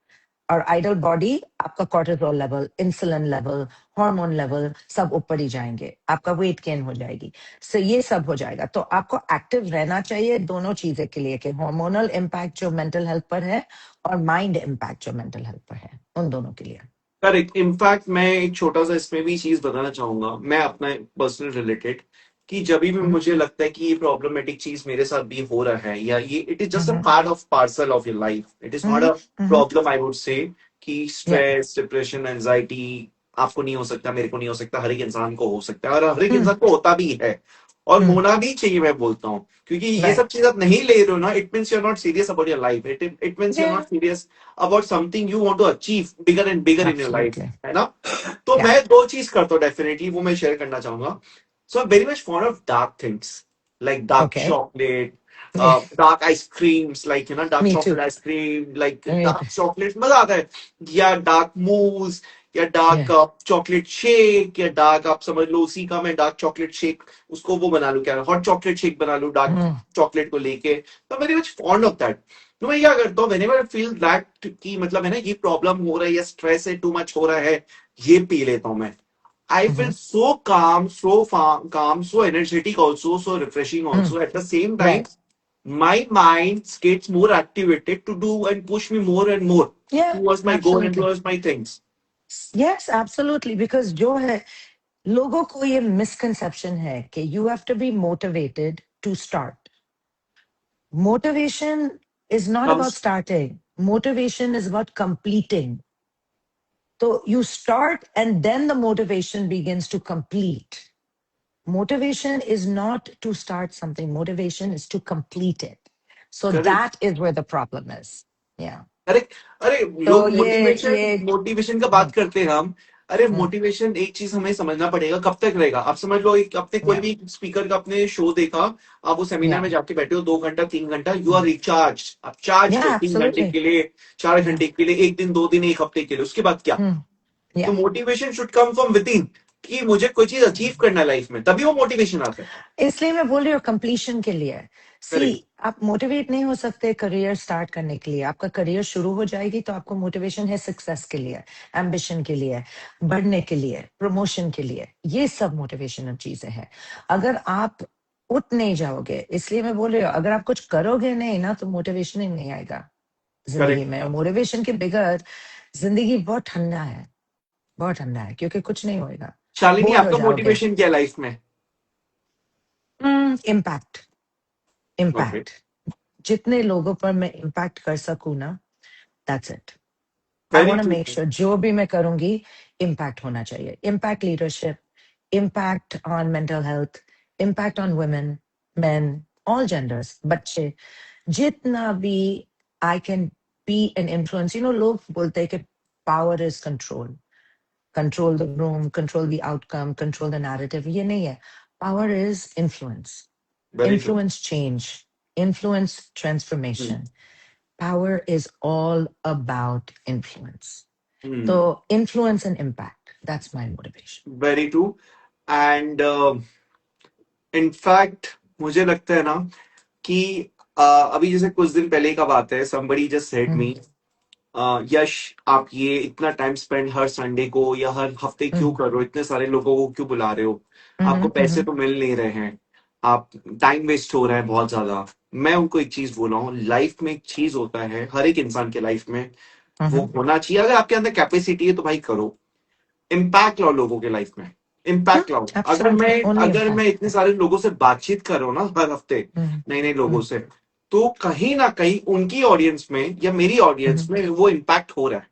और idol body, आपका cortisol level, insulin level, hormone level सब ऊपर ही जाएंगे, आपका वेट गेन हो जाएगी। सो ये सब हो जाएगा। तो आपको एक्टिव रहना चाहिए दोनों चीजें के लिए, कि हार्मोनल इम्पैक्ट जो मेंटल हेल्थ पर है, और माइंड इम्पैक्ट जो मेंटल हेल्थ पर है, उन दोनों के लिए। करेक्ट। इनफैक्ट मैं एक छोटा सा इसमें भी चीज बताना चाहूंगा, मैं अपना पर्सनल रिलेटेड, कि जब भी हम्म। मुझे लगता है कि ये प्रॉब्लमेटिक चीज मेरे साथ भी हो रहा है, या ये it is just a hmm. Part of parcel of your life, it is not hmm. A hmm. Problem I would say, कि या। स्ट्रेस, डिप्रेशन, एंजाइटी आपको नहीं हो सकता, मेरे को नहीं हो सकता, हर एक इंसान को हो सकता है, और हर एक हम्म। इंसान को होता भी है, और हम्म। होना भी चाहिए, मैं बोलता हूँ। क्योंकि ये सब राइट। चीज आप नहीं ले रहे हो ना, it means you are not serious about your life, it means you are या। Not serious about something you want to achieve bigger and bigger in your life, absolutely. है ना। तो या। मैं दो चीज करता हूँ डेफिनेटली, वो मैं शेयर करना चाहूंगा। So I very much fond of dark things, like dark okay. Chocolate, dark ice creams, like you know dark me too. Chocolate ice cream, like dark chocolate मजा आता है, या डार्क मूज, या डार्क या। चॉकलेट शेक, या डार्क आप समझ लो उसी का मैं डार्क चॉकलेट शेक उसको वो बना लूं, क्या हॉट चॉकलेट शेक बना लूं डार्क चॉकलेट को लेके। तो very much fond of that. तो मैं क्या करता हूँ, व्हेनेवर आई फील दैट कि मतलब है ना, ये प्रॉब्लम हो रहा है या स्ट्रेस है, टू मच हो रहा है, ये पी लेता हूँ मैं। I feel so calm, so calm, so energetic also, so refreshing also. At the same time, right. my mind gets more activated to do and push me more and more या। towards my goal and absolutely. towards my things. Yes, absolutely. Because जो है लोगों को ये misconception है कि you have to be motivated to start. Motivation is not about comes starting. Motivation is about completing. So you start and then the motivation begins to complete. Motivation is not to start something. Motivation is to complete it. So correct. that is where the problem is. Yeah. अरे अरे तो लोग motivation ये motivation का बात हम्म, करते हैं हम। अरे हम्म, मोटिवेशन एक चीज हमें समझना पड़ेगा कब तक रहेगा। आप समझ लो एक आपने कोई yeah, भी स्पीकर का आपने शो देखा, आप वो सेमिनार yeah, में जाके बैठे हो 2 घंटा 3 घंटा, यू आर mm, रिचार्ज, आप चार्ज हो yeah, 3 घंटे absolutely. के लिए, चार Yeah, घंटे के लिए, एक दिन 2 दिन एक हफ्ते के लिए, उसके बाद क्या? तो yeah. Motivation should come from with in, कि मुझे कोई चीज अचीव करना है लाइफ में, तभी वो मोटिवेशन आता है। इसलिए मैं बोल रही हूँ कंप्लीशन के लिए। सी, करेक्ट। आप मोटिवेट नहीं हो सकते करियर स्टार्ट करने के लिए। आपका करियर शुरू हो जाएगी तो आपको मोटिवेशन है सक्सेस के लिए, एम्बिशन के लिए, बढ़ने के लिए, प्रमोशन के लिए। ये सब मोटिवेशनल चीजें हैं। अगर आप उठ नहीं जाओगे, इसलिए मैं बोल रही हूँ अगर आप कुछ करोगे नहीं ना तो मोटिवेशन ही नहीं आएगा जिंदगी करेक्ट। में। मोटिवेशन के बगैर जिंदगी बहुत ठंडा है, बहुत ठंडा है, क्योंकि कुछ नहीं होएगा, शालिनी बोर हो आपका जाओगे। मोटिवेशन क्या है लाइफ में? Impact, okay. इम्पैक्ट, जितने लोगों पर मैं इम्पैक्ट कर सकूं ना, that's it. I very want to true. Make sure जो भी मैं करूंगी इम्पैक्ट होना चाहिए। Impact leadership, impact on mental health, impact on women, men, all genders, बच्चे, जितना भी I can be an influence. लोग बोलते हैं कि power is control, control the room, control the outcome, control the narrative. ये नहीं है। Power is influence, very true. influence change, influence transformation. Power is all about influence. So, influence and impact. That's my motivation. Very true. And in fact मुझे लगता है ना कि अभी जैसे कुछ दिन पहले का बात है, somebody just said me, Mm, यश आप ये इतना टाइम स्पेंड हर संडे को या हर हफ्ते क्यों mm, कर रहे हो, इतने सारे लोगों को क्यों बुला रहे हो, आपको पैसे mm-hmm, तो मिल नहीं रहे हैं, आप टाइम वेस्ट हो रहा है बहुत ज्यादा। मैं उनको एक चीज बोला हूँ, लाइफ में एक चीज होता है हर एक इंसान के लाइफ में, वो mm-hmm. होना चाहिए, अगर आपके अंदर कैपेसिटी है तो भाई करो, इम्पैक्ट लाओ लोगों के लाइफ में, इम्पैक्ट लाओ। अगर मैं Absolutely. Only अगर मैं impact. इतने सारे लोगों से बातचीत कर रहा हूँ ना हर हफ्ते, Mm, नए नए लोगों mm, से, तो कहीं ना कहीं उनकी ऑडियंस में या मेरी ऑडियंस mm. में वो इम्पैक्ट हो रहा है।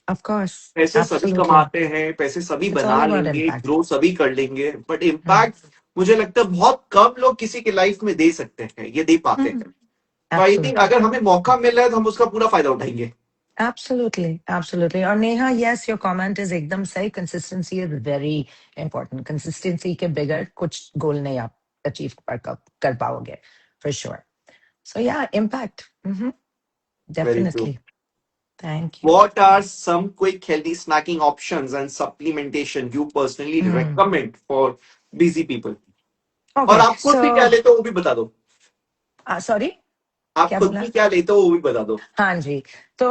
Of course. पैसे सभी Absolutely. कमाते हैं, पैसे सभी It's all बना about लेंगे, impact. ग्रो सभी कर लेंगे, बट Mm, इम्पैक्ट मुझे लगता है बहुत कम लोग किसी के लाइफ में दे सकते हैं, ये दे पाते mm. हैं। तो आई थिंक Absolutely. अगर हमें मौका मिल रहा है तो हम उसका पूरा फायदा उठाएंगे। Absolutely, absolutely. और Neha, yes, your comment is एकदम सही. Consistency is very important. Consistency के बगैर कुछ गोल नहीं आप achieve कर पाओगे, for sure. So yeah, impact. Very true. Definitely. Thank you. What are some quick healthy snacking options and supplementation you personally Hmm. recommend for busy people? और Okay, आप खुद भी क्या so लेते हो वो भी बता दो। sorry, आप क्या खुद बोला? भी क्या लेते हो वो भी बता दो। हाँ जी। तो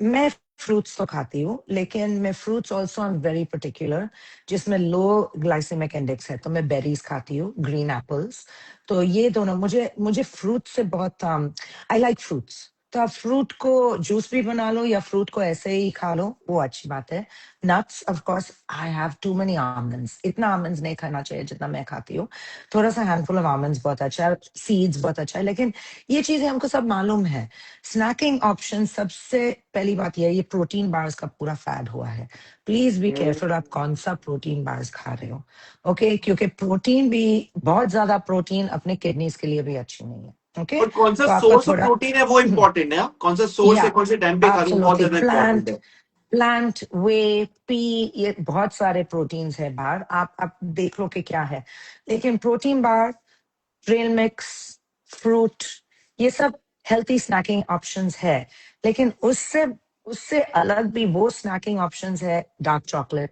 मैं फ्रूट्स तो खाती हूँ, लेकिन मैं fruits also I am very particular, जिसमें लो ग्लाइसेमिक इंडेक्स है। तो मैं बेरीज खाती हूँ, ग्रीन एप्पल्स। तो ये दोनों मुझे मुझे फ्रूट से बहुत आई लाइक फ्रूट्स। तो आप फ्रूट को जूस भी बना लो या फ्रूट को ऐसे ही खा लो, वो अच्छी बात है। Nuts, of course I have too many almonds. इतना आमंड्स नहीं खाना चाहिए जितना मैं खाती हूँ। थोड़ा सा हैंडफुल ऑफ आमंड्स बहुत अच्छा है, सीड्स बहुत अच्छा है, लेकिन ये चीजें हमको सब मालूम है। स्नैकिंग ऑप्शन, सबसे पहली बात यह, ये प्रोटीन बार्स का पूरा फैड हुआ है। प्लीज बी केयरफुल आप कौन सा प्रोटीन बार्स खा रहे हो। ओके, क्योंकि प्रोटीन भी, बहुत ज्यादा प्रोटीन अपने किडनीज के लिए भी अच्छी नहीं है। ओके, और कौन सा तो आपका सोर्स ऑफ थोड़ा प्रोटीन है वो इंपॉर्टेंट है, हाँ? कौन सा सोर्स या है, कौन से टाइम पे खा रहे हो, बहुत एब्सोल्युटली ज्यादा इंपॉर्टेंट प्लांट, है। प्लांट वे, पी, ये बहुत सारे प्रोटीन्स है बाहर, आप देख लो कि क्या है। लेकिन protein bar, trail mix, fruit, ये सब हेल्थी स्नैकिंग ऑप्शंस है। लेकिन उससे उससे अलग भी वो स्नैकिंग ऑप्शंस है, डार्क चॉकलेट,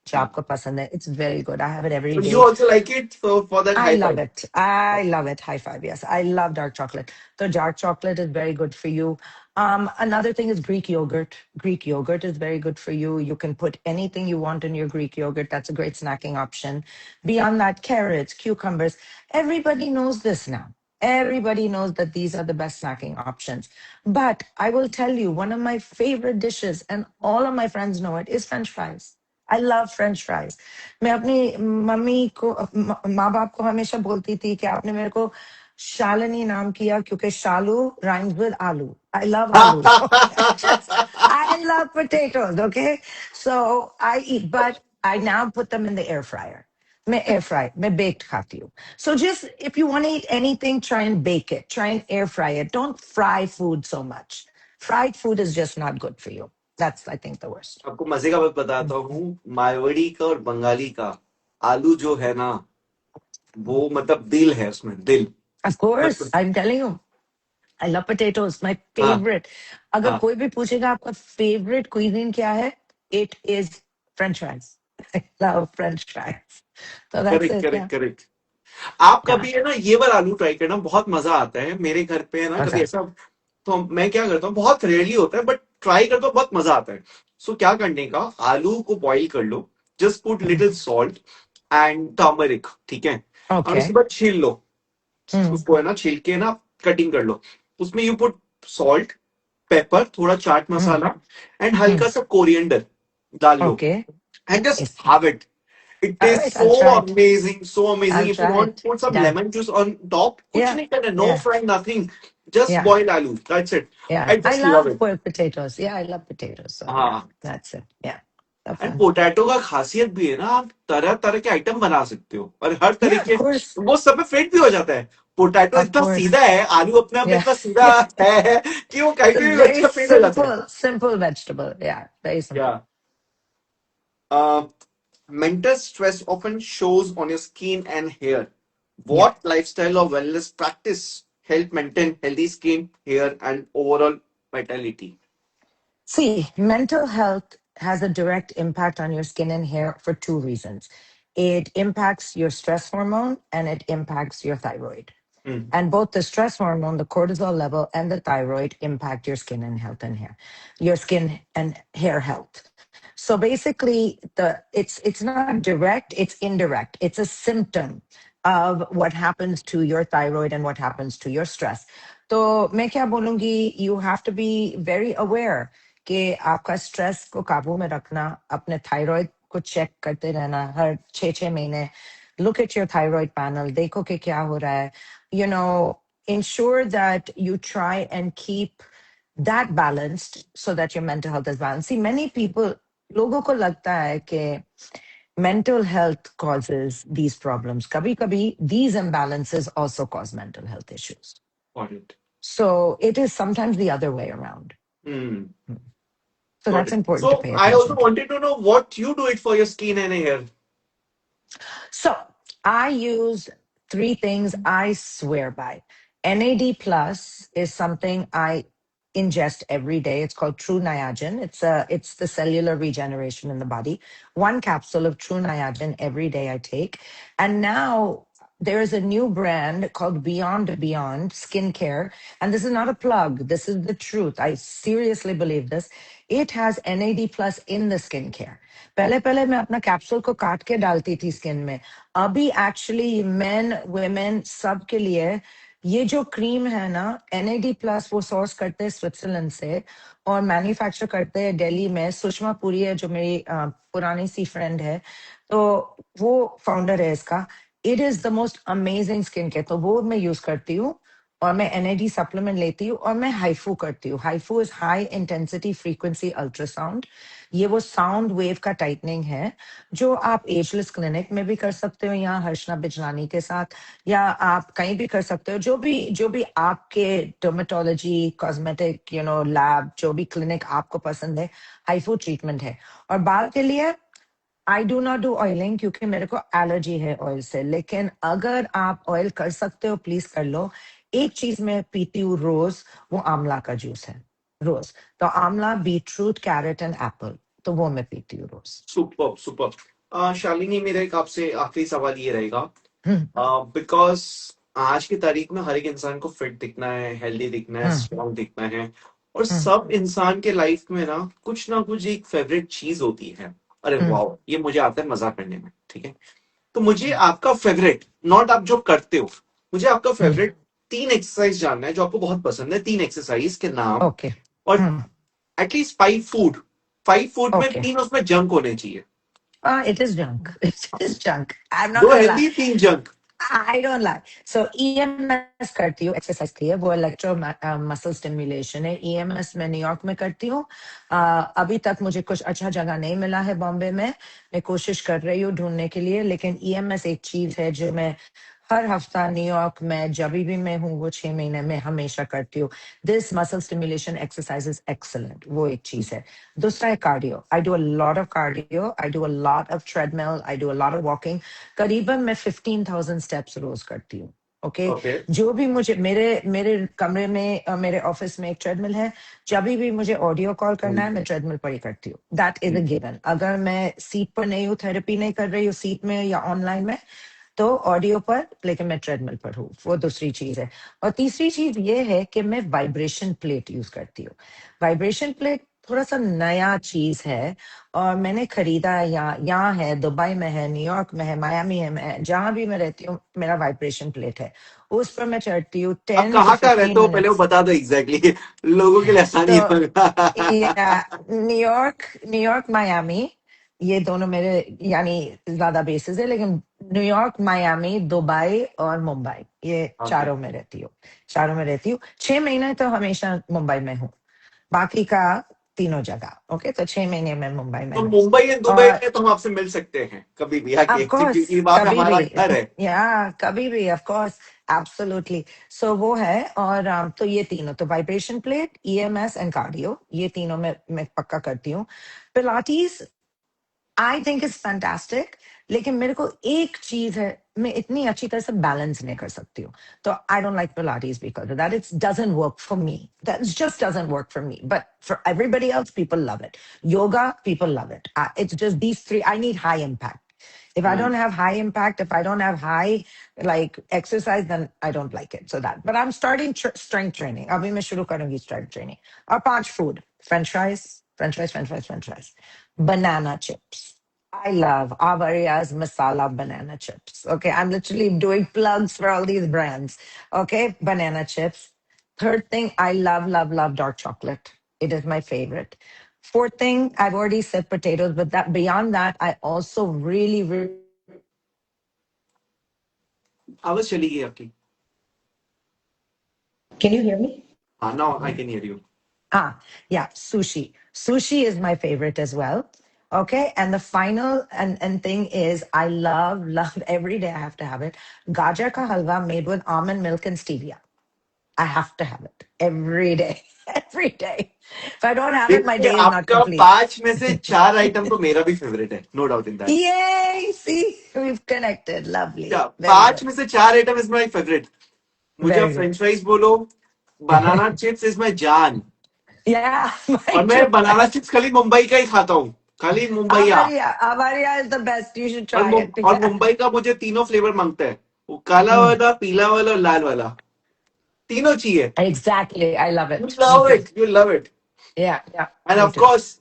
जो आपको पसंद है। It's very good, I have it every So you day. also like it for that I high love five. it. I love it. High five. Yes, I love dark chocolate. So dark chocolate is very good for you. Another thing is Greek yogurt. Greek yogurt is very good for you. You can put anything you want in your Greek yogurt. That's a great snacking option. Beyond that, carrots, cucumbers. Everybody knows this now. Everybody knows that these are the best snacking options. But I will tell you, one of my favorite dishes, and all of my friends know it, is French fries. I love French fries. मैं अपनी mummy को माँ बाप को हमेशा बोलती थी कि आपने मेरे को शालिनी नाम किया क्योंकि शालू rhymes with आलू. I love aloo. I love potatoes. Okay, so I eat, but I now put them in the air fryer. मैं air fry, मैं baked खाती हूँ. So just if you want to eat anything, try and bake it. Try and air fry it. Don't fry food so much. Fried food is just not good for you. That's I think the worst. आपको मजे का बात बताता हूँ, मारवाड़ी का और बंगाली का आलू जो है ना, वो मतलब दिल है उसमें, दिल। Of course, मतलब I'm telling you, I love potatoes. My हाँ favorite. अगर हाँ, कोई भी पूछेगा आपका favorite cuisine क्या है, it is French fries. I love French fries. So that's correct it. Correct Yeah. Correct. आप Yeah. कभी है ना ये वाला आलू ट्राई करना, बहुत मजा आता है। मेरे घर पे है ना What's कभी that? ऐसा, तो मैं क्या करता हूँ, बहुत रेयरली होता है बट ट्राई करता हूँ, बहुत मजा आता है। सो क्या करने का, आलू को बॉईल कर लो, just put Mm. Little salt and turmeric, ठीक है, और उसके Okay. बाद छील लो, Mm. उसको है ना छील के ना कटिंग कर लो। उसमें यू पुट सॉल्ट, पेपर, थोड़ा चाट Mm. Masala and Mm. हल्का सा कोरिएंडर डाल लो, Okay. And just Nice. Have it. It All tastes right. so I'll try it. amazing, so amazing. I'll If you try want, it. put some Yeah. lemon juice on top. कुछ Yeah. नहीं करना, no Yeah. frying, nothing. Just Yeah. boil aloo. That's it. Yeah. I I just love love it. boiled potatoes. Yeah, I love potatoes. So yeah, हाँ, that's it. Yeah. So and fun. Potato का खासियत भी है ना, आप तरह तरह के आइटम बना सकते हो और हर तरह Yeah, of के, course. वो सब में फिट भी हो जाता है। पोटैटो Of इतना course. सीधा है, आलू अपने आप में Yeah. इतना सीधा Yeah. है कि वो कहीं It's a पे भी very अच्छा फिट हो जाता है। simple, simple vegetable. Yeah. Very simple. Yeah. Uh, Mental stress often shows on your skin and hair. Yeah. What lifestyle or wellness practice help maintain healthy skin, hair, and overall vitality? See, mental health has a direct impact on your skin and hair for two reasons. It impacts your stress hormone and it impacts your thyroid. Hmm. And both the stress hormone, the cortisol level, and the thyroid impact your skin and health and hair, your skin and hair health. So basically, it's not direct, it's indirect. It's a symptom of what happens to your thyroid and what happens to your stress. तो मैं क्या बोलूंगी, you have to be very aware कि आपका stress को काबू में रखना, अपने थायराइड को चेक करते रहना हर 6 6 महीने। Look at your thyroid panel, देखो कि क्या हो रहा है, you know, ensure that you try and keep that balanced so that your mental health is balanced. See, many people, लोगों को लगता है कि mental health causes these problems. Kabhi kabhi, these imbalances also cause mental health issues. Got it. So it is sometimes the other way around. Hmm. So Got that's it. important to So pay I also attention to. wanted to know what you do it for your skin and hair. So I use three things I swear by. NAD plus is something I ingest every day. It's called True Niagen. It's the cellular regeneration in the body. One capsule of True Niagen every day I take. And now there is a new brand called Beyond Beyond Skincare. And this is not a plug. This is the truth. I seriously believe this. It has NAD plus in the skincare. पहले पहले मैं अपना capsule को काट के डालती थी skin में। अभी एक्चुअली मेन वुमेन सब के लिए ये जो क्रीम है ना, एनएडी प्लस, वो सोर्स करते हैं स्विट्जरलैंड से और मैन्युफैक्चर करते हैं दिल्ली में। सुषमा पुरी है जो मेरी पुरानी सी फ्रेंड है, तो वो फाउंडर है इसका। It is the most amazing skin care, तो वो मैं यूज करती हूँ। और मैं एनएडी सप्लीमेंट लेती हूँ और मैं हाइफू करती हूँ। HIFU is high intensity frequency ultrasound. ये वो साउंड वेव का टाइटनिंग है जो आप एजलेस क्लिनिक में भी कर सकते हो या हर्षना बिजलानी के साथ, या आप कहीं भी कर सकते हो। जो भी आपके डर्मेटोलॉजी, कॉस्मेटिक, लैब, जो भी क्लिनिक आपको पसंद है, हाइफू ट्रीटमेंट है। और बाल के लिए I do not do oiling क्योंकि मेरे को एलर्जी है ऑयल से, लेकिन अगर आप ऑयल कर सकते हो प्लीज कर लो। एक चीज मैं पीती हूँ रोज, वो आंवला का जूस है, रोज। तो आंवला, बीटरूट, कैरेट एंड एप्पल, तो वो मैं पीती हूँ रोज। Super super. शालिनी, मेरा एक आपसे आखिरी सवाल ये रहेगा, हम्म, बिकॉज आज की तारीख में हर एक इंसान को फिट दिखना है, हेल्दी दिखना है, हम्म, स्ट्रांग दिखना है, और हम्म, सब इंसान के लाइफ में ना कुछ एक फेवरेट चीज होती है। अरे हम्म, वाह, ये मुझे आता है मजा करने में, ठीक है। तो मुझे आपका फेवरेट, नॉट आप जो करते हो, मुझे आपका हम्म। फेवरेट 3 एक्सरसाइज जानना है जो आपको बहुत पसंद है, 3 एक्सरसाइज के नाम, ओके। और एटलीस्ट 5 फूड में ओके। 3 उसमें जंक होने चाहिए। It is junk. It is junk, I am not 2 gonna lie. Healthy, 3 junk. I don't lie. So EMS करती हूँ, एक्सरसाइज की है वो, इलेक्ट्रो मसल स्टिमुलेशन है। EMS मैं न्यूयॉर्क में करती हूँ। अभी तक मुझे कुछ अच्छा जगह नहीं मिला है बॉम्बे में, मैं कोशिश कर रही हूँ ढूंढने के लिए, लेकिन EMS एक चीज है जो मैं हर हफ्ता न्यूयॉर्क में जब भी मैं हूँ वो 6 महीने में हमेशा करती हूँ। This muscle stimulation exercise is excellent, वो एक चीज है। दूसरा है cardio. I do a lot of cardio, I do a lot of treadmill, I do a lot of walking. करीबन मैं 15,000 स्टेप्स रोज करती हूँ। ओके। ओके। जो भी मुझे मेरे मेरे कमरे में मेरे ऑफिस में एक ट्रेडमिल है। जब भी मुझे ऑडियो कॉल करना है मैं ट्रेडमिल पर ही करती हूँ, दैट इज अ गिवन। अगर मैं सीट पर नहीं हूँ, थेरेपी नहीं कर रही हूँ सीट में या ऑनलाइन में, तो ऑडियो पर, लेकिन मैं ट्रेडमिल पर हूँ, वो दूसरी चीज है। और तीसरी चीज ये है कि मैं वाइब्रेशन प्लेट यूज करती हूँ। वाइब्रेशन प्लेट थोड़ा सा नया चीज है, और मैंने खरीदा है, यहाँ है, दुबई में है, न्यूयॉर्क में है, मायामी है, मैं जहां भी मैं रहती हूँ मेरा वाइब्रेशन प्लेट है। उस पर मैं चढ़ती हूँ अब 10 to कहाँ का रहते 15 हो पहले वो मिनट्स बता दो एग्जैक्टली, लोगों के लिए आसानी तो होगा। या न्यूयॉर्क, मायामी, ये दोनों मेरे यानी ज्यादा बेसिस है, लेकिन न्यूयॉर्क, मायामी, दुबई और मुंबई, ये ओके। चारों में रहती हूँ। 6 महीने तो हमेशा मुंबई में हूँ, बाकी का तीनों जगह। ओके, तो 6 महीने में मुंबई में तो हूँ। मुंबई या दुबई और में तो हम आपसे मिल सकते हैं कभी भी आके, ऑफ कोर्स, क्योंकि वहां पे कभी भी, हमारा घर है। या कभी भी, ऑफ कोर्स, एब्सोल्युटली। सो वो है। और तो ये तीनों, तो vibration plate, EMS and cardio, ये तीनों मैं पक्का करती हूँ। Pilates I think is fantastic, लेकिन मेरे को एक चीज है, मैं इतनी अच्छी तरह से बैलेंस नहीं कर सकती हूँ। तो I don't like pilates because that it doesn't work for me, that just doesn't work for me, but for everybody else people love it. Yoga, people love it. It's just these three. I need high impact. If I don't have high impact, if I don't have high like exercise, then I don't like it. So that. But I'm starting strength training. अभी मैं शुरू करूंगी strength training. और 5 food: French fries, French fries, French fries, French fries, banana chips. I love Avaria's masala banana chips. Okay, I'm literally doing plugs for all these brands. Okay, banana chips. Third thing, I love, love, love dark chocolate. It is my favorite. Fourth thing, I've already said potatoes, but that beyond that, I also really, really आवाज चली गई आपकी। can you hear me? हाँ, now I can hear you. Yeah, sushi. Sushi is my favorite as well. Okay, and the final and thing is, I love, love, every day I have to have it. Gajar ka halwa made with almond milk and stevia. I have to have it every day, every day. If I don't have it, my देखिए, day is not आपका complete. 5 में से 4 item तो मेरा भी favourite है, no doubt in that. Yay! See, we've connected. क्या, Lovely. Very 5 में से 4 आइटम इज माई फेवरेट। मुझे आप good. फ्रेंच फ्राइज बोलो, बनाना चिप्स इज माई जान। Yeah, और mine मैं too. बनाना चिप्स खाली मुंबई का ही खाता हूँ, खाली मुंबईया। Avaria is the best. You should और try it और because मुंबई का मुझे तीनों फ्लेवर मांगता है, वो काला Mm, वाला, पीला वाला और लाल वाला, तीनों चाहिए। exactly. I love you it. Me love too. It, you love it. Yeah, yeah, and me of too. Course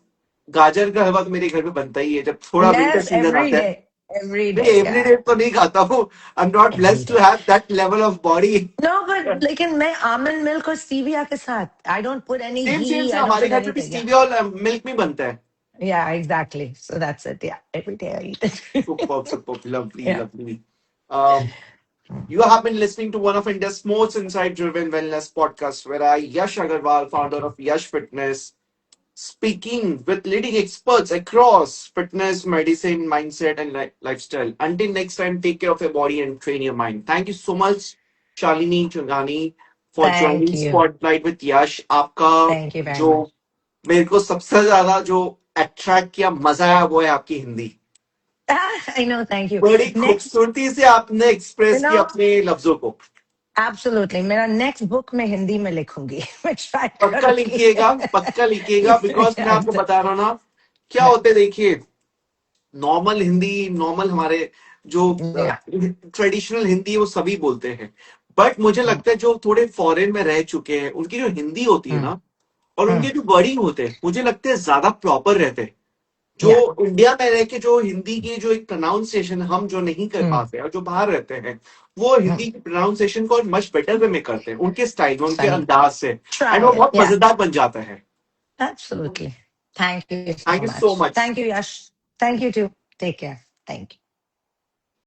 गाजर का हलवा तो मेरे घर में बनता ही है जब थोड़ा विंटर Yes, सीजन every आता है। day. Every मैं day. एवरी Yeah, डे तो नहीं खाता हूँ, I am not every blessed to day. Have that level of body. No, but like in my almond milk or stevia ke saath, I don't put any same same ghee. से I don't हमारे put घर पे भी anything. Yeah, stevia और milk में बनता है। yeah, exactly. So that's it. Yeah, every day I eat it. Superb, superb, lovely, Yeah. lovely. You have been listening to one of India's most insight-driven wellness podcasts, where I, Yash Agarwal, founder of Yash Fitness, speaking with leading experts across fitness, medicine, mindset, and lifestyle. Until next time, take care of your body and train your mind. Thank you so much, Shalini Chugani, for Thank joining you. Spotlight with Yash. आपका Thank you very जो much. मेरे को सबसे ज्यादा जो attract किया, मजा आया, वो है आपकी Hindi. I know. Thank you. बड़ी Next, खूबसूरती से आपने you एक्सप्रेस किया know, अपने लफ्जों को। absolutely. मेरा next book मैं हिंदी में लिखूंगी. मैं try पक्का करूंगी. लिखिएगा, पक्का लिखिएगा, बिकॉज मैं Yeah, आपको बता रहा हूँ ना, क्या yeah, होते, देखिए, नॉर्मल हिंदी, नॉर्मल हमारे जो yeah. ट्रेडिशनल हिंदी है वो सभी बोलते हैं, बट मुझे Mm, लगता है जो थोड़े फॉरेन में रह चुके हैं उनकी जो हिंदी होती है mm, ना, और उनके mm, जो वर्डिंग होते हैं, मुझे लगता है ज्यादा प्रॉपर रहते हैं। जो Yeah. इंडिया में रह के जो हिंदी की जो एक प्रोनाउंसिएशन हम जो नहीं कर Mm, पाते और जो बाहर रहते हैं, वो mm. हिंदी की प्रोनाउंसिएशन को मच बेटर वे में करते हैं, उनके स्टाइल में, उनके Funny. अंदाज से, एंड Try वो it. बहुत Yeah. मजेदार बन जाता है. Absolutely. Thank you so thank you so much. Much. Thank you, Yash. Thank you too. Take care. Thank you.